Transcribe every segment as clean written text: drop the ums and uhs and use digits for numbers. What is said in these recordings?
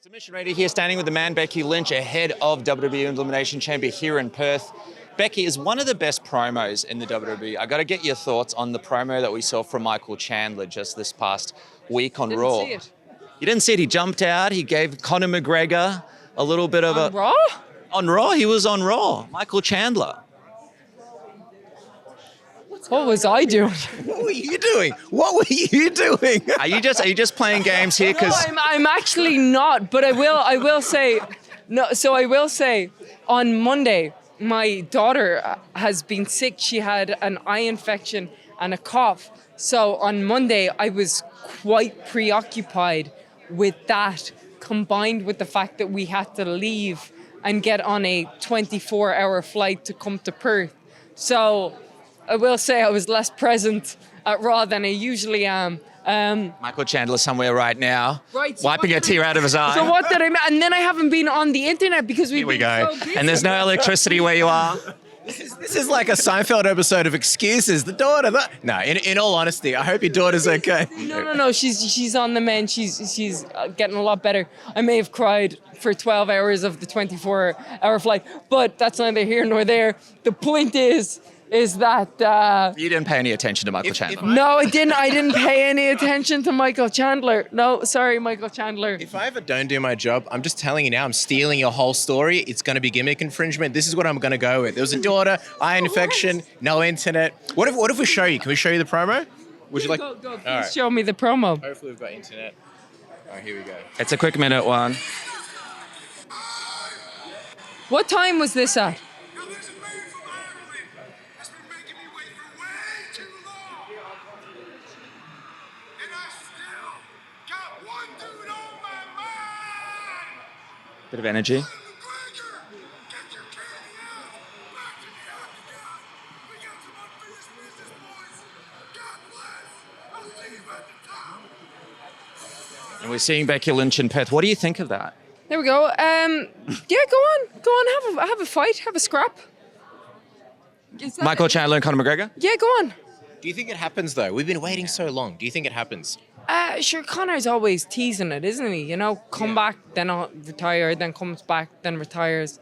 Submission Radio here, standing with the man Becky Lynch ahead of WWE Elimination Chamber here in Perth. Becky, is one of the best promos in the WWE. I got to get your thoughts on the promo that we saw from Michael Chandler just this past week on Raw. Didn't see it. You didn't see it. He jumped out. He gave Conor McGregor a little bit of On Raw? On Raw. He was on Raw. Michael Chandler. What was I doing? What were you doing? What were you doing? Are you just playing games here? No, Because I'm actually not, but I will say, no. So I will say, on Monday, my daughter has been sick. She had an eye infection and a cough. So on Monday, I was quite preoccupied with that, combined with the fact that we had to leave and get on a 24-hour flight to come to Perth. So I will say I was less present at Raw than I usually am. Michael Chandler somewhere right now, Right, so wiping a tear out of his eye. So what did I? And then I haven't been on the internet because we've Here we been go. so busy. And there's no electricity where you are. This is like a Seinfeld episode of excuses. The daughter. No, in all honesty, I hope your daughter's okay. No. She's on the mend. She's getting a lot better. I may have cried for 12 hours of the 24-hour flight, but that's neither here nor there. The point is that You didn't pay any attention to Michael Chandler. no, I didn't pay any attention to Michael Chandler. No, sorry, Michael Chandler. If I ever don't do my job, I'm just telling you now, I'm stealing your whole story. It's going to be gimmick infringement. This is what I'm going to go with. There was a daughter, eye infection, no internet. What if we show you? Can we show you the promo? Would you like? Go, please All right. show me the promo. Hopefully we've got internet. All right, here we go. It's a quick minute one. What time was this at? Now there's a man from Ireland that's been making me wait for way too long. And I still got one dude on my mind. Bit of energy. Conor McGregor, get your candy out. Back to the octagon. We got some unfinished business, boys. God bless. I'll see you at the top. And we're seeing Becky Lynch in Perth. What do you think of that? There we go. Yeah, go on, have a fight, have a scrap. Is that Michael it? Chandler and Conor McGregor? Yeah, go on. Do you think it happens though? We've been waiting so long. Do you think it happens? Sure, Connor's always teasing it, isn't he? You know, come back, then retire, then comes back, then retires.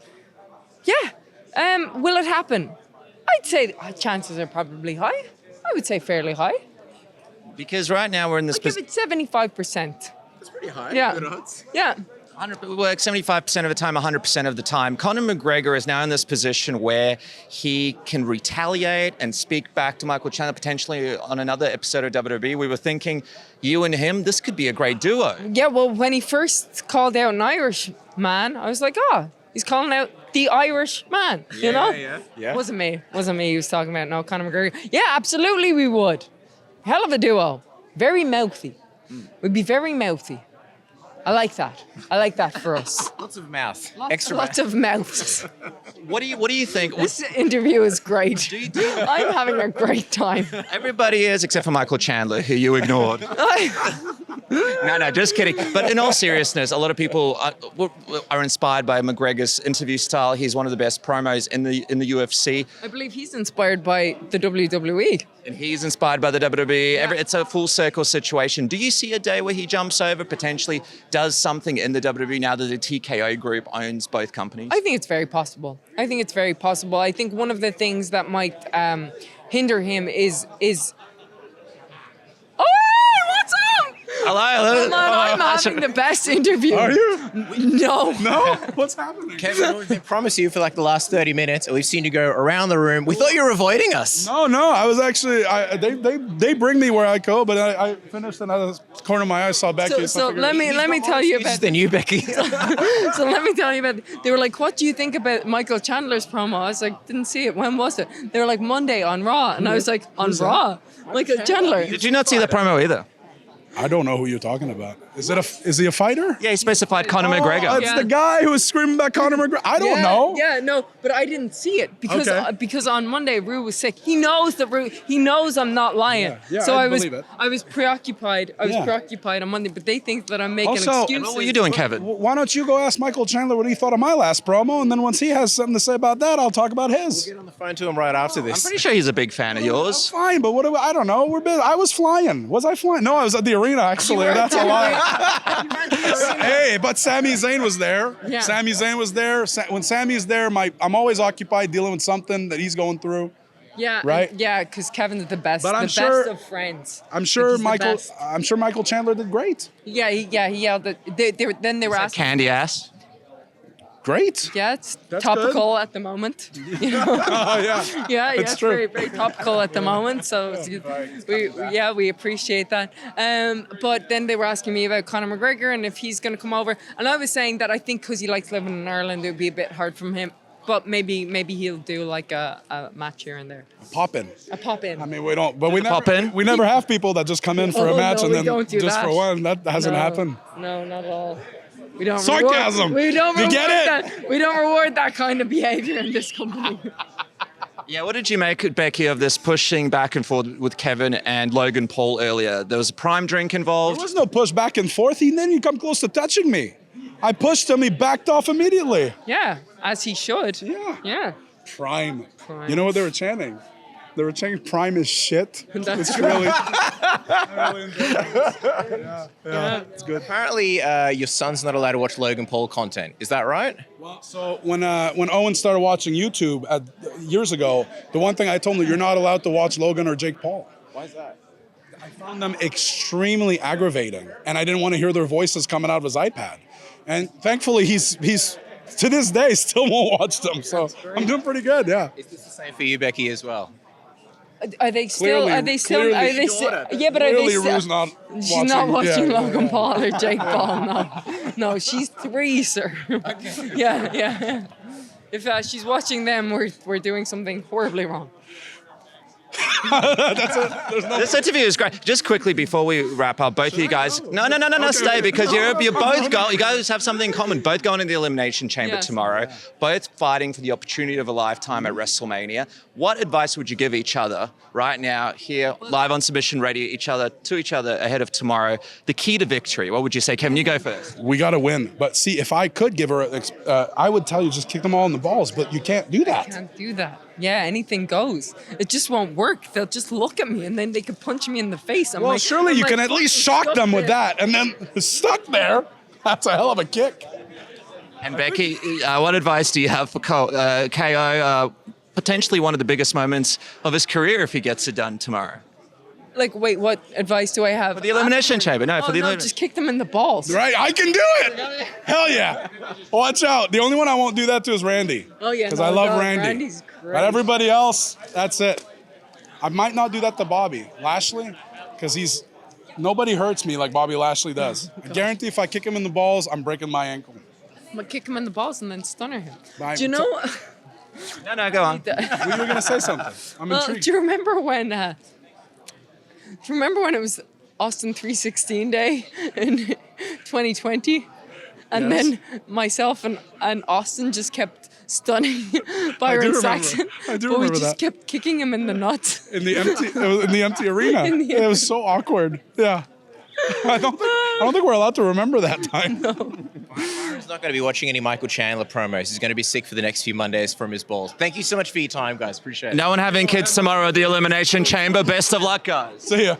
Yeah. Will it happen? I'd say chances are probably high. I would say fairly high. Because right now we're in this I'd give it 75%. That's pretty high. Yeah. Good odds. Yeah. 100, work 75% of the time, 100% of the time. Conor McGregor is now in this position where he can retaliate and speak back to Michael Chandler potentially on another episode of WWE. We were thinking, you and him, this could be a great duo. Yeah, well, when he first called out an Irish man, I was like, he's calling out the Irish man, you know? Yeah. Wasn't me he was talking about. No, Conor McGregor. Yeah, absolutely we would. Hell of a duo. Very mouthy. We'd be very mouthy. I like that for us. Lots of mouth. Lots of mouths. What do you think? This interview is great. Do you- I'm having a great time. Everybody is, except for Michael Chandler, who you ignored. No, just kidding. But in all seriousness, a lot of people are inspired by McGregor's interview style. He's one of the best promos in the UFC. I believe he's inspired by the WWE. And he's inspired by the WWE. Yeah. It's a full circle situation. Do you see a day where he jumps over, potentially does something in the WWE now that the TKO group owns both companies? I think it's very possible. I think one of the things that might hinder him is. Oh, what's up? Hello. Come on, I'm having the best interview. Are you? No. No? What's happening? Kevin, we've been promising you for like the last 30 minutes, and we've seen you go around the room. We thought you were avoiding us. No. I was actually. They bring me where I go, but I finished another corner of my eye, saw Becky. So I figured- let me tell you This is about. the new Becky. So let me tell you about. They were like, "What do you think about Michael Chandler's promo?" I was like, "Didn't see it. When was it?" They were like, "Monday on Raw," and I was like, "On Raw." Michael Chandler. Did you not see the promo either? I don't know who you're talking about. Is he a fighter? Yeah, he specified Conor Oh, McGregor. it's Yeah. the guy who was screaming about Conor McGregor. I don't know. Yeah, no, but I didn't see it because on Monday Rue was sick. He knows that he knows I'm not lying. Yeah, so I I was believe it. I was preoccupied. I was Yeah. preoccupied on Monday, but they think that I'm making Also- excuses. What were you doing, Kevin? Why don't you go ask Michael Chandler what he thought of my last promo, and then once he has something to say about that, I'll talk about his. Get on the phone to him right after I'm this. pretty sure he's a big fan of yours. Fine, but I don't know. I was flying. Was I flying? No, I was at the arena. arena, actually. That's a lie. Hey, but Sami Zayn was there. Yeah. Sami Zayn was there. When Sami's there, I'm always occupied dealing with something that he's going through. Yeah, Right? Yeah, because Kevin's the best. But I'm the sure- best of friends. I'm sure He's the Michael. best. I'm sure Michael Chandler did great. Yeah, he yelled at. Then they were asking. Candy ass. Great. Yeah, it's That's topical at the moment. You know? Oh yeah. Yeah, It's it's true. very, very topical at the moment. So we appreciate that. But then they were asking me about Conor McGregor and if he's going to come over, and I was saying that I think because he likes living in Ireland, it would be a bit hard from him. But maybe he'll do like a match here and there, Pop in. a pop in. I mean, we don't. But we never. Pop in? We never have people that just come in for Oh, a match no, and we then don't do just that. for one. That hasn't happened. No, not at all. We don't Sarcasm. Reward, we don't You reward get it? That. We don't reward that kind of behavior in this company. Yeah, what did you make, Becky, of this pushing back and forth with Kevin and Logan Paul earlier? There was a prime drink There involved. was no push back and forth. He didn't even come close to touching me. I pushed him. He backed off immediately. Yeah, as he should. Yeah. Yeah. Prime. Prime. You know what they were chanting? They were chanting "Prime is shit." That's It's right. really. I really enjoyed it. Yeah, it's good. Apparently, your son's not allowed to watch Logan Paul content. Is that right? Well, so when Owens started watching YouTube years ago, the one thing I told him, you're not allowed to watch Logan or Jake Paul. Why is that? I found them extremely aggravating, and I didn't want to hear their voices coming out of his iPad. And thankfully, he's to this day still won't watch them. So I'm doing pretty good. Yeah. Is this the same for you, Becky, as well? Are they still? Clearly- Are they still? clearly Are they she still? Yeah, but are they Clearly, still? Rue's not She's watching. not watching yeah, Logan yeah. Paul or Jake Paul. No, she's 3, sir. Okay. Yeah. If she's watching them, we're doing something horribly wrong. This interview is great. Just quickly before we wrap up, both of you guys. No, stay because you're both go. You guys have something in common. Both going in the Elimination Chamber Yes. tomorrow. Both fighting for the opportunity of a lifetime at WrestleMania. What advice would you give each other right now, here, live on Submission Radio, to each other ahead of tomorrow? The key to victory. What would you say, Kevin? You go first. We got to win. But see, if I could give her, I would tell you just kick them all in the balls. But you can't do that. Can't do that. Yeah, anything goes. It just won't work. They'll just look at me and then they could punch me in the face. I'm Well, like, surely I'm you like can at least fucking shock stuck them with there. that, and then stuck there. That's a hell of a kick. And Becky, what advice do you have for KO? Potentially one of the biggest moments of his career if he gets it done tomorrow. Like, wait, what advice do I have? For the Elimination Chamber. No, for the Elimination. just kick them in the balls. Right? I can do it. Hell yeah. Watch out. The only one I won't do that to is Randy. Oh, yeah, Because no, I love no, Randy. Randy's great. But everybody else, that's it. I might not do that to Bobby Lashley because nobody hurts me like Bobby Lashley does. I guarantee if I kick him in the balls, I'm breaking my ankle. I'm gonna kick him in the balls and then stunner him. Bye. Do you know? No, go on. You were going to say something. I'm Well, intrigued. do you remember when? It was Austin 316 Day in 2020, and Yes. then myself and Austin just kept stunning Byron remember. Saxon, I do but we remember just that. kept kicking him in the nuts. in the empty arena. It was so awkward. Yeah. I don't think we're allowed to remember that time. He's not going to be watching any Michael Chandler promos. He's going to be sick for the next few Mondays from his balls. Thank you so much for your time, guys. Appreciate it. No one having kids tomorrow at the Elimination Chamber. Best of luck, guys. See ya.